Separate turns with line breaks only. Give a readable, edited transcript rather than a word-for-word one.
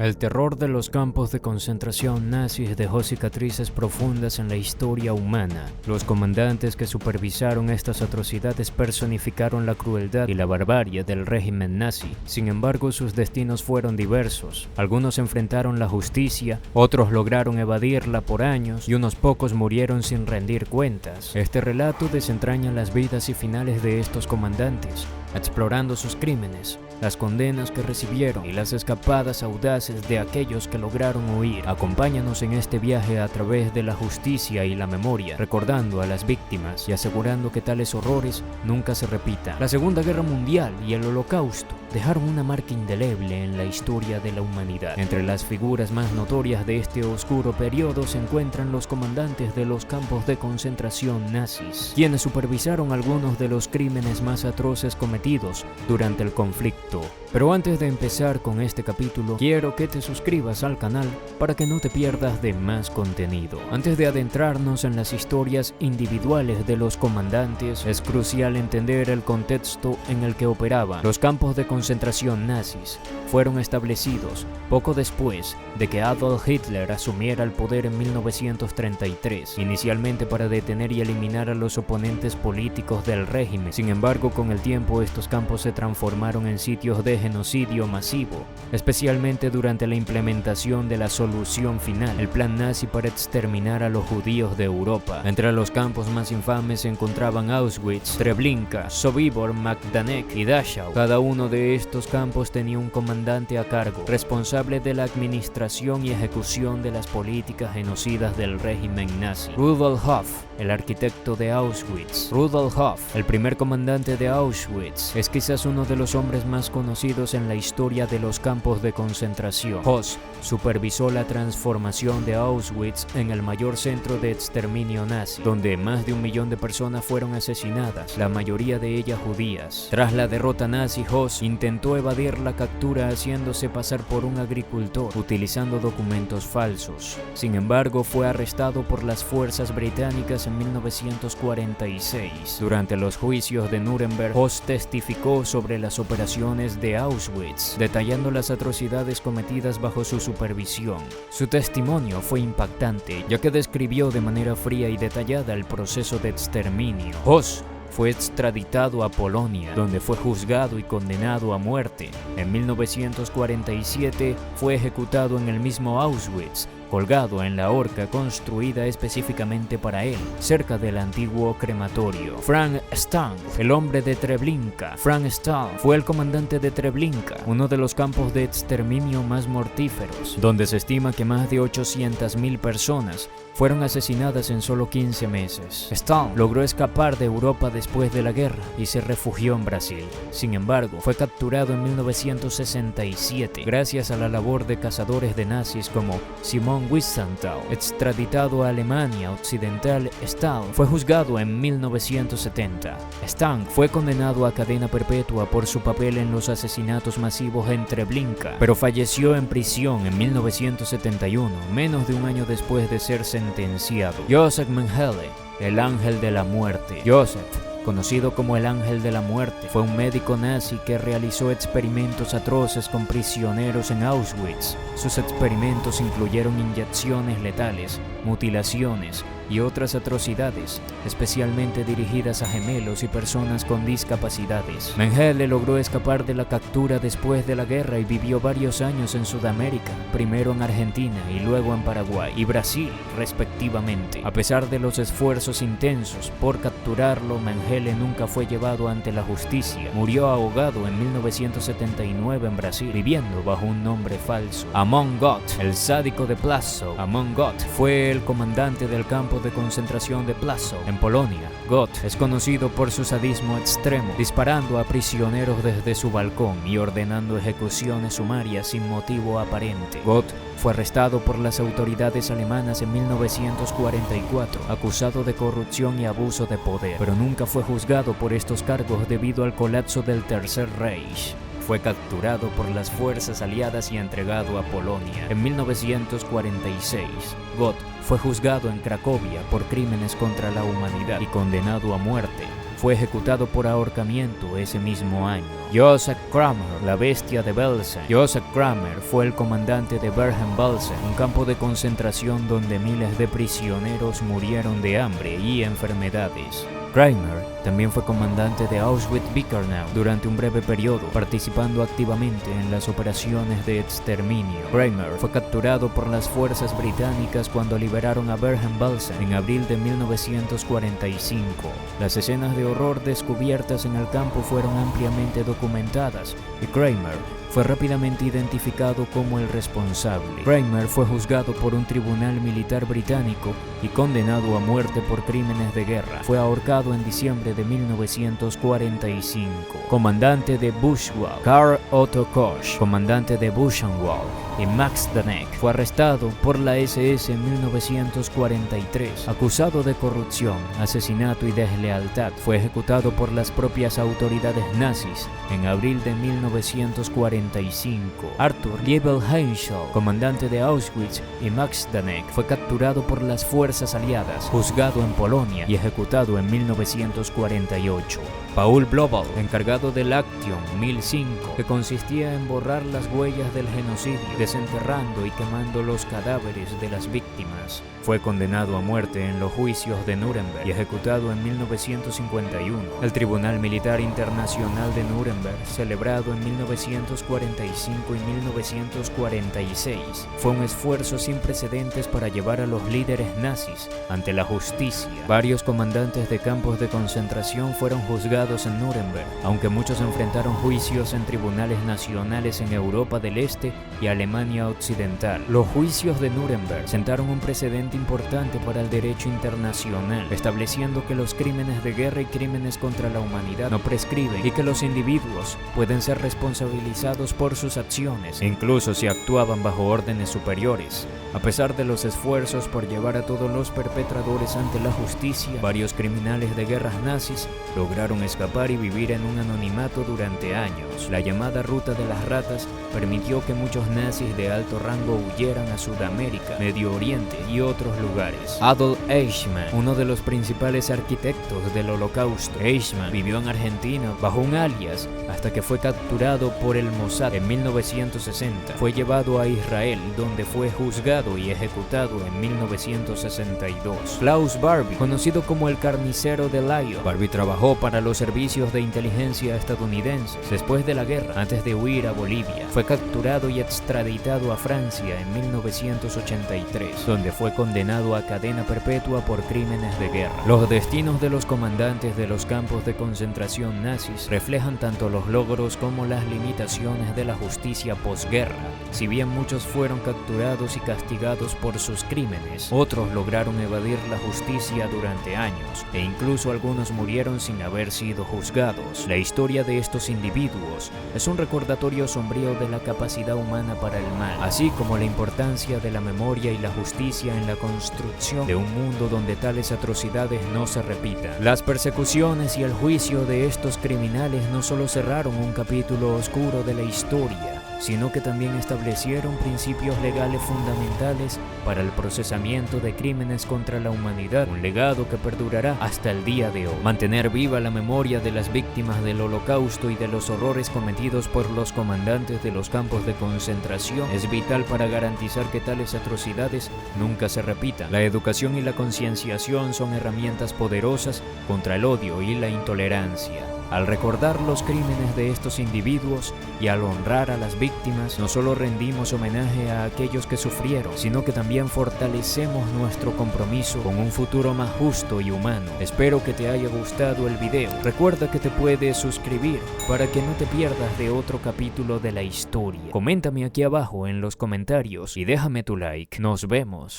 El terror de los campos de concentración nazis dejó cicatrices profundas en la historia humana. Los comandantes que supervisaron estas atrocidades personificaron la crueldad y la barbarie del régimen nazi. Sin embargo, sus destinos fueron diversos. Algunos enfrentaron la justicia, otros lograron evadirla por años y unos pocos murieron sin rendir cuentas. Este relato desentraña las vidas y finales de estos comandantes, explorando sus crímenes, las condenas que recibieron y las escapadas audaces de aquellos que lograron huir. Acompáñanos en este viaje a través de la justicia y la memoria, recordando a las víctimas y asegurando que tales horrores nunca se repitan. La Segunda Guerra Mundial y el Holocausto dejaron una marca indeleble en la historia de la humanidad. Entre las figuras más notorias de este oscuro periodo se encuentran los comandantes de los campos de concentración nazis, quienes supervisaron algunos de los crímenes más atroces cometidos durante el conflicto. Pero antes de empezar con este capítulo, quiero que te suscribas al canal para que no te pierdas de más contenido. Antes de adentrarnos en las historias individuales de los comandantes, es crucial entender el contexto en el que operaban. Los campos de concentración nazis fueron establecidos poco después de que Adolf Hitler asumiera el poder en 1933, inicialmente para detener y eliminar a los oponentes políticos del régimen. Sin embargo, con el tiempo estos campos se transformaron en sitios de genocidio masivo, especialmente durante la implementación de la solución final, el plan nazi para exterminar a los judíos de Europa. Entre los campos más infames se encontraban Auschwitz, Treblinka, Sobibor, Majdanek y Dachau. Cada uno de estos campos tenía un comandante a cargo, responsable de la administración y ejecución de las políticas genocidas del régimen nazi. Rudolf Hoff, el arquitecto de Auschwitz. Rudolf Hoff, el primer comandante de Auschwitz, es quizás uno de los hombres más conocidos en la historia de los campos de concentración. Hoff supervisó la transformación de Auschwitz en el mayor centro de exterminio nazi, donde más de 1 millón de personas fueron asesinadas, la mayoría de ellas judías. Tras la derrota nazi, Hoff intentó evadir la captura haciéndose pasar por un agricultor, utilizando documentos falsos. Sin embargo, fue arrestado por las fuerzas británicas en 1946. Durante los juicios de Nuremberg, Hoff testificó sobre las operaciones de Auschwitz, detallando las atrocidades cometidas bajo su supervisión. Su testimonio fue impactante, ya que describió de manera fría y detallada el proceso de exterminio. Hoff fue extraditado a Polonia, donde fue juzgado y condenado a muerte. En 1947 fue ejecutado en el mismo Auschwitz, colgado en la horca construida específicamente para él, cerca del antiguo crematorio. Frank Stang, el hombre de Treblinka. Frank Stang fue el comandante de Treblinka, uno de los campos de exterminio más mortíferos, donde se estima que más de 800.000 personas fueron asesinadas en solo 15 meses. Stang logró escapar de Europa después de la guerra y se refugió en Brasil. Sin embargo, fue capturado en 1967 gracias a la labor de cazadores de nazis como Simon Wiesenthal. Extraditado a Alemania Occidental, Stang fue juzgado en 1970. Stang fue condenado a cadena perpetua por su papel en los asesinatos masivos en Treblinka, pero falleció en prisión en 1971, menos de un año después de ser sentenciado. Josef Mengele, el ángel de la muerte. Josef, conocido como el Ángel de la Muerte, fue un médico nazi que realizó experimentos atroces con prisioneros en Auschwitz. Sus experimentos incluyeron inyecciones letales, mutilaciones y otras atrocidades, especialmente dirigidas a gemelos y personas con discapacidades. Mengele logró escapar de la captura después de la guerra y vivió varios años en Sudamérica, primero en Argentina y luego en Paraguay y Brasil, respectivamente. A pesar de los esfuerzos intensos por capturarlo, Mengele nunca fue llevado ante la justicia. Murió ahogado en 1979 en Brasil, viviendo bajo un nombre falso. Amon Goth, el sádico de Plaszow. Amon Goth fue el comandante del campo de concentración de Plaszow, en Polonia. Goth es conocido por su sadismo extremo, disparando a prisioneros desde su balcón y ordenando ejecuciones sumarias sin motivo aparente. Goth fue arrestado por las autoridades alemanas en 1944, acusado de corrupción y abuso de poder, pero nunca fue juzgado por estos cargos debido al colapso del Tercer Reich. Fue capturado por las fuerzas aliadas y entregado a Polonia. En 1946, Goth fue juzgado en Cracovia por crímenes contra la humanidad y condenado a muerte. fue ejecutado por ahorcamiento ese mismo año. Joseph Kramer, la bestia de Belsen. Joseph Kramer fue el comandante de Bergen-Belsen, un campo de concentración donde miles de prisioneros murieron de hambre y enfermedades. Kramer también fue comandante de Auschwitz-Birkenau durante un breve periodo, participando activamente en las operaciones de exterminio. Kramer fue capturado por las fuerzas británicas cuando liberaron a Bergen-Belsen en abril de 1945. Las escenas de horror descubiertas en el campo fueron ampliamente documentadas y Kramer fue rápidamente identificado como el responsable. Kramer fue juzgado por un tribunal militar británico y condenado a muerte por crímenes de guerra. Fue ahorcado en diciembre de 1945. Comandante de Buchenwald, Karl Otto Koch, comandante de Buchenwald, y Max Danneck fue arrestado por la SS en 1943, acusado de corrupción, asesinato y deslealtad. Fue ejecutado por las propias autoridades nazis en abril de 1945. Arthur Liebel-Henschel, comandante de Auschwitz, y Max Danneck fue capturado por las fuerzas aliadas, juzgado en Polonia y ejecutado en 1948. Paul Blobel, encargado del Action 1005, que consistía en borrar las huellas del genocidio, desenterrando y quemando los cadáveres de las víctimas, fue condenado a muerte en los juicios de Nuremberg y ejecutado en 1951. El Tribunal Militar Internacional de Nuremberg, celebrado en 1945 y 1946, fue un esfuerzo sin precedentes para llevar a los líderes nazis ante la justicia. Varios comandantes de campos de concentración fueron juzgados en Nuremberg, aunque muchos enfrentaron juicios en tribunales nacionales en Europa del Este y Alemania Occidental. Los juicios de Nuremberg sentaron un precedente importante para el derecho internacional, estableciendo que los crímenes de guerra y crímenes contra la humanidad no prescriben y que los individuos pueden ser responsabilizados por sus acciones, incluso si actuaban bajo órdenes superiores. A pesar de los esfuerzos por llevar a todos los perpetradores ante la justicia, varios criminales de guerras nazis lograron escapar y vivir en un anonimato durante años. La llamada Ruta de las Ratas permitió que muchos nazis de alto rango huyeran a Sudamérica, Medio Oriente y otros lugares. Adolf Eichmann, uno de los principales arquitectos del Holocausto. Eichmann vivió en Argentina bajo un alias hasta que fue capturado por el Mossad en 1960. Fue llevado a Israel, donde fue juzgado y ejecutado en 1962. Klaus Barbie, conocido como el carnicero de Lyon. Barbie trabajó para los servicios de inteligencia estadounidenses después de la guerra, antes de huir a Bolivia. Fue capturado y extraditado a Francia en 1983, donde fue condenado a cadena perpetua por crímenes de guerra. Los destinos de los comandantes de los campos de concentración nazis reflejan tanto los logros como las limitaciones de la justicia posguerra. Si bien muchos fueron capturados y castigados por sus crímenes, otros lograron evadir la justicia durante años, e incluso algunos murieron sin haber sido juzgados. La historia de estos individuos es un recordatorio sombrío de la capacidad humana para el mal, así como la importancia de la memoria y la justicia en la construcción de un mundo donde tales atrocidades no se repitan. Las persecuciones y el juicio de estos criminales no solo cerraron un capítulo oscuro de la historia, sino que también establecieron principios legales fundamentales para el procesamiento de crímenes contra la humanidad, un legado que perdurará hasta el día de hoy. Mantener viva la memoria de las víctimas del Holocausto y de los horrores cometidos por los comandantes de los campos de concentración es vital para garantizar que tales atrocidades nunca se repitan. La educación y la concienciación son herramientas poderosas contra el odio y la intolerancia. Al recordar los crímenes de estos individuos y al honrar a las víctimas, no solo rendimos homenaje a aquellos que sufrieron, sino que también fortalecemos nuestro compromiso con un futuro más justo y humano. Espero que te haya gustado el video. Recuerda que te puedes suscribir para que no te pierdas de otro capítulo de la historia. Coméntame aquí abajo en los comentarios y déjame tu like. Nos vemos.